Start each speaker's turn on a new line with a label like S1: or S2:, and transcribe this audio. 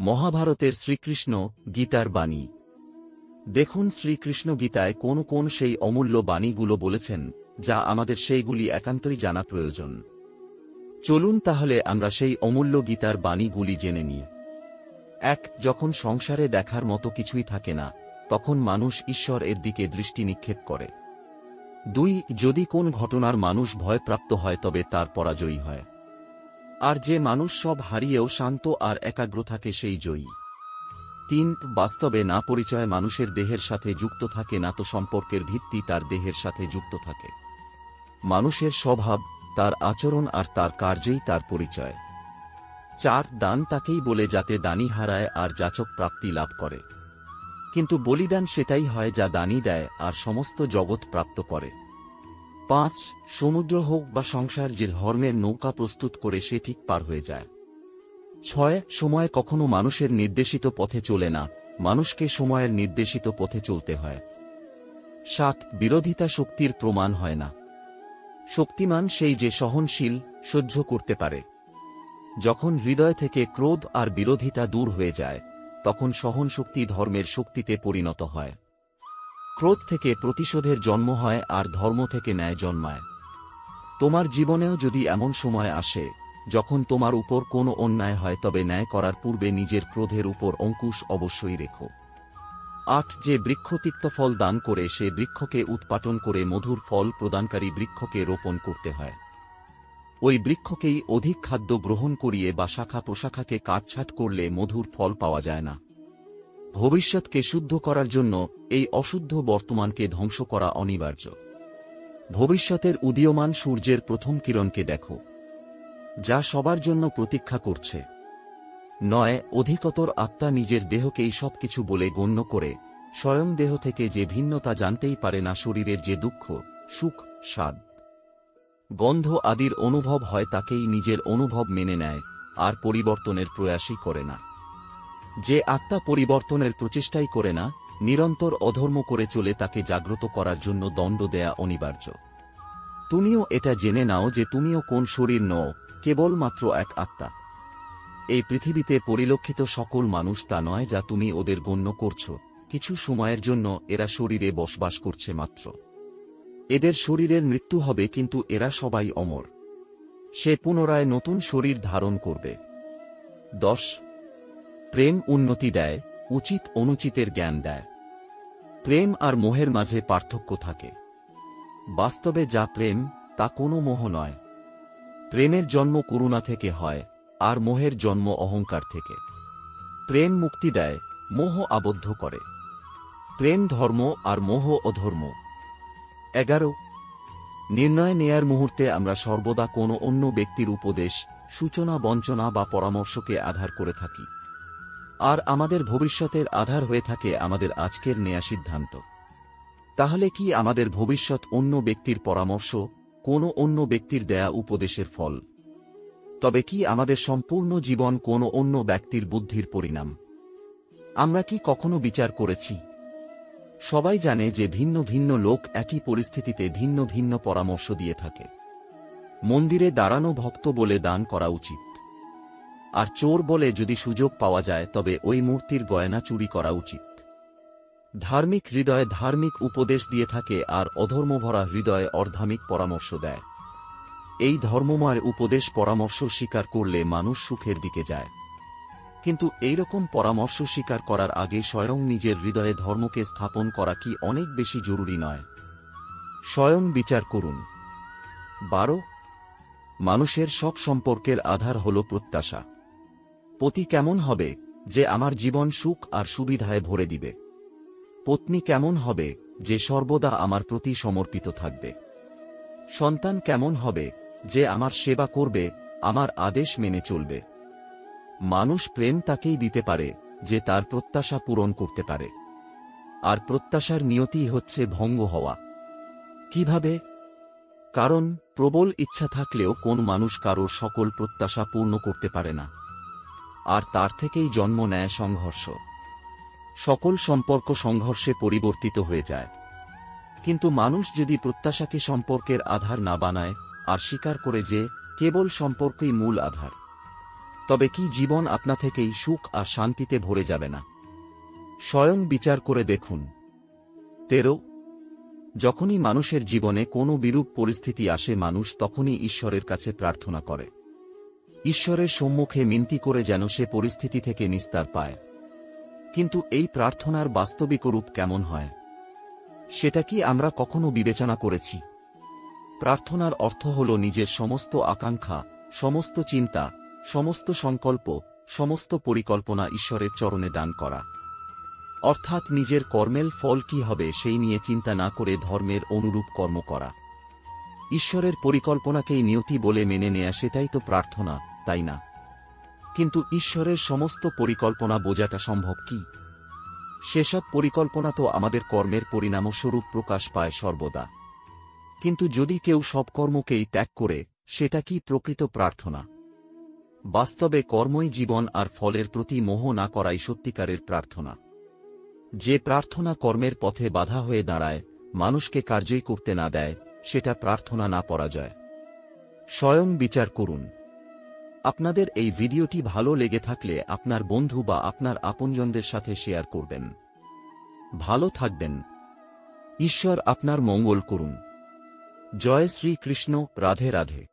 S1: মহাভারতের শ্রীকৃষ্ণ গীতার বাণী। দেখুন শ্রীকৃষ্ণ গীতায় কোন কোন সেই অমূল্য বাণীগুলো বলেছেন, যা আমাদের সেইগুলি একান্তই জানা প্রয়োজন। চলুন তাহলে আমরা সেই অমূল্য গীতার বাণীগুলি জেনে নিই। ১. যখন সংসারে দেখার মতো কিছুই থাকে না, তখন মানুষ ঈশ্বর এর দিকে দৃষ্টি নিক্ষেপ করে। ২. যদি কোন ঘটনার মানুষ ভয়প্রাপ্ত হয় তবে তার পরাজয়ী হয়। আর যে মানুষ সব হারিয়েও শান্ত আর একাগ্র থাকে সেই জয়ী। ৩. বাস্তবে না পরিচয় মানুষের দেহের সাথে যুক্ত থাকে না, তো সম্পর্কের ভিত্তি তার দেহের সাথে যুক্ত থাকে। মানুষের স্বভাব, তার আচরণ আর তার কার্যই তার পরিচয়। ৪. দান তাকেই বলে যাতে দানি হারায় আর যাচক প্রাপ্তি লাভ করে, কিন্তু বলিদান সেটাই হয় যা দানি দেয় আর সমস্ত জগৎ প্রাপ্ত করে। ৫. সমুদ্র হোক বা সংসার, যে ধর্মের নৌকা প্রস্তুত করে সে ঠিক পার হয়ে যায়। ৬. সময় কখনো মানুষের নির্দেশিত পথে চলে না, মানুষকে সময়ের নির্দেশিত পথে চলতে হয়। ৭. বিরোধিতা শক্তির প্রমাণ হয় না, শক্তিমান সেই যে সহনশীল, সহ্য করতে পারে। যখন হৃদয় থেকে ক্রোধ আর বিরোধিতা দূর হয়ে যায়, তখন সহনশক্তি ধর্মের শক্তিতে পরিণত হয়। ক্রোধ থেকে প্রতিশোধের জন্ম হয় আর ধর্ম থেকে ন্যায় জন্মায়। তোমার জীবনেও যদি এমন সময় আসে যখন তোমার উপর কোনো অন্যায় হয়, তবে ন্যায় করার পূর্বে নিজের ক্রোধের উপর অঙ্কুশ অবশ্যই রেখো। ৮. যে বৃক্ষ তিক্ত ফল দান করে সে বৃক্ষকে উৎপাটন করে মধুর ফল প্রদানকারী বৃক্ষকে রোপণ করতে হয়। ওই বৃক্ষকেই অধিক খাদ্য গ্রহণ করিয়ে বা শাখা প্রশাখাকে কাটছাঁট করলে মধুর ফল পাওয়া যায় না। ভবিষ্যৎকে শুদ্ধ করার জন্য এই অশুদ্ধ বর্তমানকে ধ্বংস করা অনিবার্য। ভবিষ্যতের উদীয়মান সূর্যের প্রথম কিরণকে দেখো, যা সবার জন্য প্রতীক্ষা করছে। ৯. অধিকতর আত্মা নিজের দেহকেই সবকিছু বলে গণ্য করে, স্বয়ং দেহ থেকে যে ভিন্নতা জানতেই পারে না, শরীরের যে দুঃখ, সুখ, স্বাদ, গন্ধ আদির অনুভব হয় তাকেই নিজের অনুভব মেনে নেয় আর পরিবর্তনের প্রয়াসই করে না। যে আত্মা পরিবর্তনের প্রচেষ্টাই করে না, নিরন্তর অধর্ম করে চলে, তাকে জাগ্রত করার জন্য দণ্ড দেয়া অনিবার্য। তুমিও এটা জেনে নাও যে তুমিও কোন শরীর নও, কেবলমাত্র এক আত্মা। এই পৃথিবীতে পরিলক্ষিত সকল মানুষ তা নয় যা তুমি ওদের গণ্য করছ, কিছু সময়ের জন্য এরা শরীরে বসবাস করছে মাত্র। এদের শরীরের মৃত্যু হবে, কিন্তু এরা সবাই অমর। সে পুনরায় নতুন শরীর ধারণ করবে। ১০. প্রেম উন্নতি দেয়, উচিত অনুচিতের জ্ঞান দেয়। প্রেম আর মোহের মাঝে পার্থক্য থাকে। বাস্তবে যা প্রেম তা কোনো মোহ নয়। প্রেমের জন্ম করুণা থেকে হয়, আর মোহের জন্ম অহংকার থেকে। প্রেম মুক্তি দেয়, মোহ আবদ্ধ করে। প্রেম ধর্ম আর মোহ অধর্ম। ১১. নির্ণয় নেয়ার মুহূর্তে আমরা সর্বদা কোনো অন্য ব্যক্তির উপদেশ, সূচনা, বঞ্চনা বা পরামর্শকে আধার করে থাকি, আর আমাদের ভবিষ্যতের আধার হয়ে থাকে আমাদের আজকের নেয়া সিদ্ধান্ত। তাহলে কি আমাদের ভবিষ্যৎ অন্য ব্যক্তির পরামর্শ, কোনো অন্য ব্যক্তির দেয়া উপদেশের ফল? তবে কি আমাদের সম্পূর্ণ জীবন কোনো অন্য ব্যক্তির বুদ্ধির পরিণাম? আমরা কি কখনো বিচার করেছি? সবাই জানে যে ভিন্ন ভিন্ন লোক একই পরিস্থিতিতে ভিন্ন ভিন্ন পরামর্শ দিয়ে থাকে। মন্দিরে দাঁড়ানো ভক্ত বলে দান করা উচিত, আর চোর বলে যদি সুযোগ পাওয়া যায় তবে ওই মূর্তির গয়না চুরি করা উচিত। ধার্মিক হৃদয়ে ধার্মিক উপদেশ দিয়ে থাকে, আর অধর্মভরা হৃদয়ে অর্ধামিক পরামর্শ দেয়। এই ধর্মময় উপদেশ পরামর্শ স্বীকার করলে মানুষ সুখের দিকে যায়, কিন্তু এইরকম পরামর্শ স্বীকার করার আগে স্বয়ং নিজের হৃদয়ে ধর্মকে স্থাপন করা কি অনেক বেশি জরুরি নয়? স্বয়ং বিচার করুন। ১২. মানুষের সব সম্পর্কের আধার হল প্রত্যাশা। পতি কেমন হবে যে আমার জীবন সুখ আর সুবিধায় ভরে দিবে? পত্নী কেমন হবে যে সর্বদা আমার প্রতি সমর্পিত থাকবে? সন্তান কেমন হবে যে আমার সেবা করবে, আমার আদেশ মেনে চলবে? মানুষ প্রেম তাকেই দিতে পারে যে তার প্রত্যাশা পূরণ করতে পারে, আর প্রত্যাশার নিয়তি হচ্ছে ভঙ্গ হওয়া। কিভাবে? কারণ প্রবল ইচ্ছা থাকলেও কোন মানুষ কারোর সকল প্রত্যাশা পূর্ণ করতে পারে না, আর তার থেকেই জন্ম নেয় সংঘর্ষ। সকল সম্পর্ক সংঘর্ষে পরিবর্তিত হয়ে যায়। কিন্তু মানুষ যদি প্রত্যাশাকে সম্পর্কের আধার না বানায়, আর স্বীকার করে যে কেবল সম্পর্কই মূল আধার, তবে কি জীবন আপনা থেকেই সুখ আর শান্তিতে ভরে যাবে না? স্বয়ং বিচার করে দেখুন। 13 যখনই মানুষের জীবনে কোনো বিরূপ পরিস্থিতি আসে, মানুষ তখনই ঈশ্বরের কাছে প্রার্থনা করে। ঈশ্বরের সম্মুখে মিনতি করে যেন সে পরিস্থিতি থেকে নিস্তার পায়। কিন্তু এই প্রার্থনার বাস্তবিক রূপ কেমন হয়, সেটা কি আমরা কখনো বিবেচনা করেছি? প্রার্থনার অর্থ হল নিজের সমস্ত আকাঙ্ক্ষা, সমস্ত চিন্তা, সমস্ত সংকল্প, সমস্ত পরিকল্পনা ঈশ্বরের চরণে দান করা। অর্থাৎ নিজের কর্মের ফল কি হবে সেই নিয়ে চিন্তা না করে ধর্মের অনুরূপ কর্ম করা। ঈশ্বরের পরিকল্পনাকেই নিয়তি বলে মেনে নেয়া, সেটাই তো প্রার্থনা, তাই না? কিন্তু ঈশ্বরের সমস্ত পরিকল্পনা বোঝাটা সম্ভব কি? সেসব পরিকল্পনা তো আমাদের কর্মের পরিণামস্বরূপ প্রকাশ পায় সর্বদা। কিন্তু যদি কেউ সব কর্মকেই ত্যাগ করে, সেটা কি প্রকৃত প্রার্থনা? বাস্তবে কর্মই জীবন, আর ফলের প্রতি মোহ না করাই সত্যিকারের প্রার্থনা। যে প্রার্থনা কর্মের পথে বাধা হয়ে দাঁড়ায়, মানুষকে কার্যই করতে না দেয়, সেটা প্রার্থনা না, পরাজয়। স্বয়ং বিচার করুন। আপনাদের এই ভিডিওটি ভালো লেগে থাকলে আপনার বন্ধু বা আপনার আপনজনদের সাথে শেয়ার করবেন। ভালো থাকবেন। ঈশ্বর আপনার মঙ্গল করুন। জয় শ্রী কৃষ্ণ। রাধে রাধে।